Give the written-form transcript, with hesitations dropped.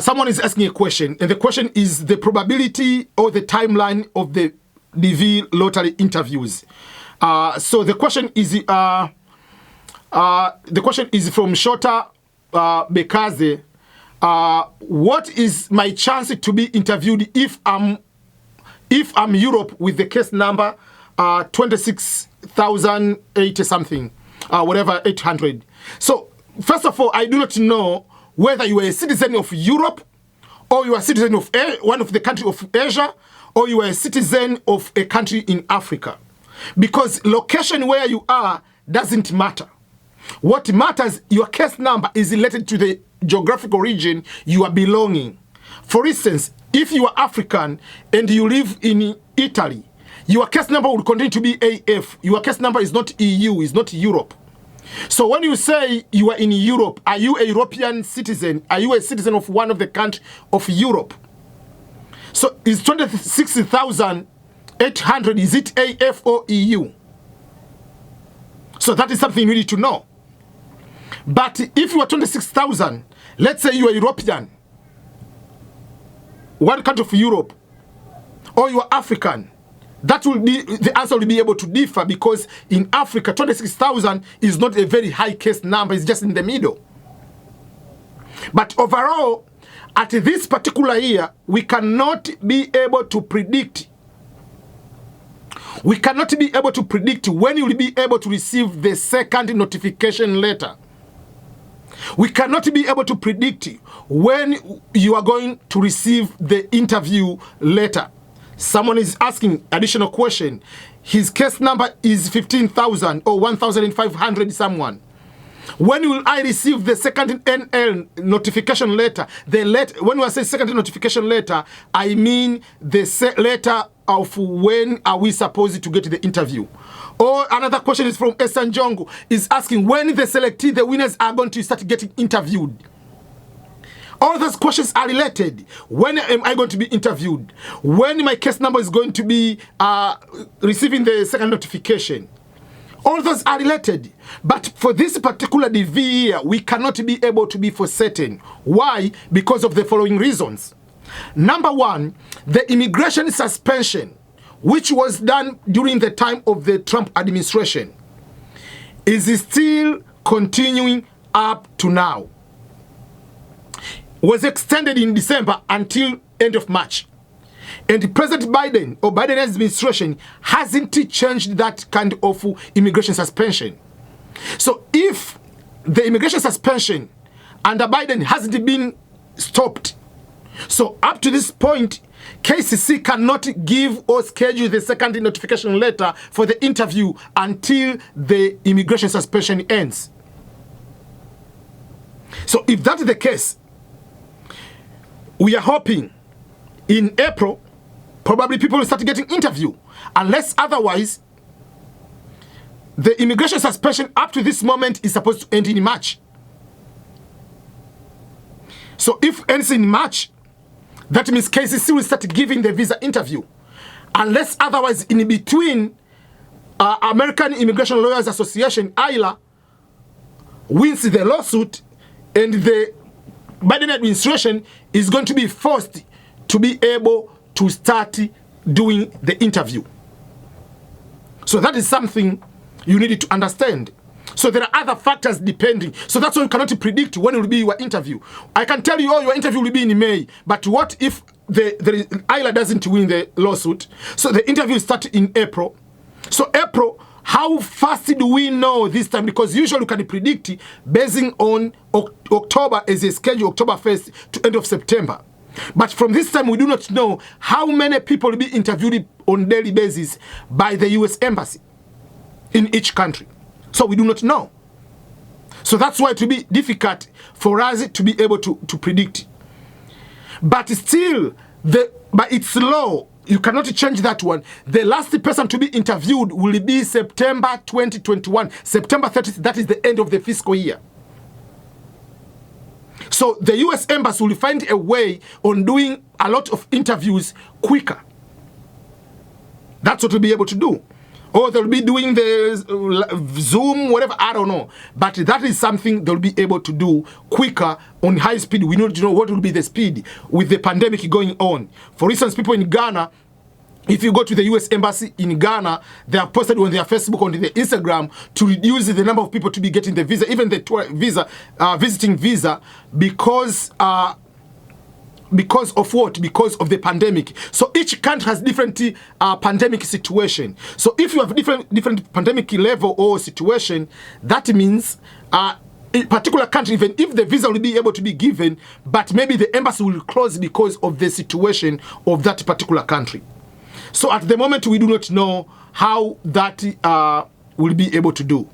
someone is asking a question, and the question is the probability or the timeline of the DV lottery interviews. So the question is from Shota Bekaze. What is my chance to be interviewed if I'm Europe with the case number 26,080 something, whatever, 800. So first of all, I do not know whether you are a citizen of Europe, or you are a citizen of one of the country of Asia, or you are a citizen of a country in Africa. Because location where you are doesn't matter. What matters, your case number is related to the geographical region you are belonging. For instance, if you are African and you live in Italy, your case number will continue to be AF. Your case number is not EU, is not Europe. So when you say you are in Europe, are you a European citizen? Are you a citizen of one of the countries of Europe? So is 26,800, is it AF or EU? So that is something you need to know. But if you are 26,000, let's say you are European, one country of Europe, or you are African, that will be, the answer will be able to differ, because in Africa, 26,000 is not a very high case number, it's just in the middle. But overall, at this particular year, we cannot be able to predict. We cannot be able to predict when you will be able to receive the second notification letter. We cannot be able to predict when you are going to receive the interview letter. Someone is asking additional question. His case number is 15,000 or 1,500 someone. When will I receive the second NL notification letter? When I say second notification letter, I mean the letter of when are we supposed to get to the interview. Or another question is from Esan Jongo, is asking when the selectee, the winners are going to start getting interviewed. All those questions are related. When am I going to be interviewed? When my case number is going to be receiving the second notification? All those are related. But for this particular DV year, we cannot be able to be for certain. Why? Because of the following reasons. Number one, the immigration suspension, which was done during the time of the Trump administration, is still continuing up to now. Was extended in December until end of March. And President Biden or Biden's administration hasn't changed that kind of immigration suspension. So if the immigration suspension under Biden hasn't been stopped, so up to this point, KCC cannot give or schedule the second notification letter for the interview until the immigration suspension ends. So if that is the case, we are hoping in April, probably people will start getting interviewed. Unless otherwise, the immigration suspension up to this moment is supposed to end in March. So if it ends in March, that means KCC will start giving the visa interview. Unless otherwise, in between, American Immigration Lawyers Association, ILA, wins the lawsuit, and the Biden administration is going to be forced to be able to start doing the interview. So that is something you need to understand. So there are other factors depending. So that's why you cannot predict when it will be your interview. I can tell you, oh, your interview will be in May. But what if the ILA doesn't win the lawsuit? So the interview starts in April. So April, how fast do we know this time? Because usually you can predict basing on October as a schedule, October 1st to end of September. But from this time, we do not know how many people will be interviewed on daily basis by the U.S. Embassy in each country. So we do not know. So that's why it will be difficult for us to be able to predict. But still, by its law, you cannot change that one. The last person to be interviewed will be September 2021. September 30th, that is the end of the fiscal year. So the U.S. Embassy will find a way on doing a lot of interviews quicker. That's what we'll be able to do. or they'll be doing the Zoom, whatever, I don't know. But that is something they'll be able to do quicker on high speed. We need to know what will be the speed with the pandemic going on. For instance, people in Ghana, if you go to the US Embassy in Ghana, they have posted on their Facebook, on their Instagram, to reduce the number of people to be getting the visa, even the visa, visiting visa, because of what? Because of the pandemic. So each country has different pandemic situation. So if you have different pandemic level or situation, that means a particular country, even if the visa will be able to be given, but maybe the embassy will close because of the situation of that particular country. So at the moment, we do not know how that will be able to do.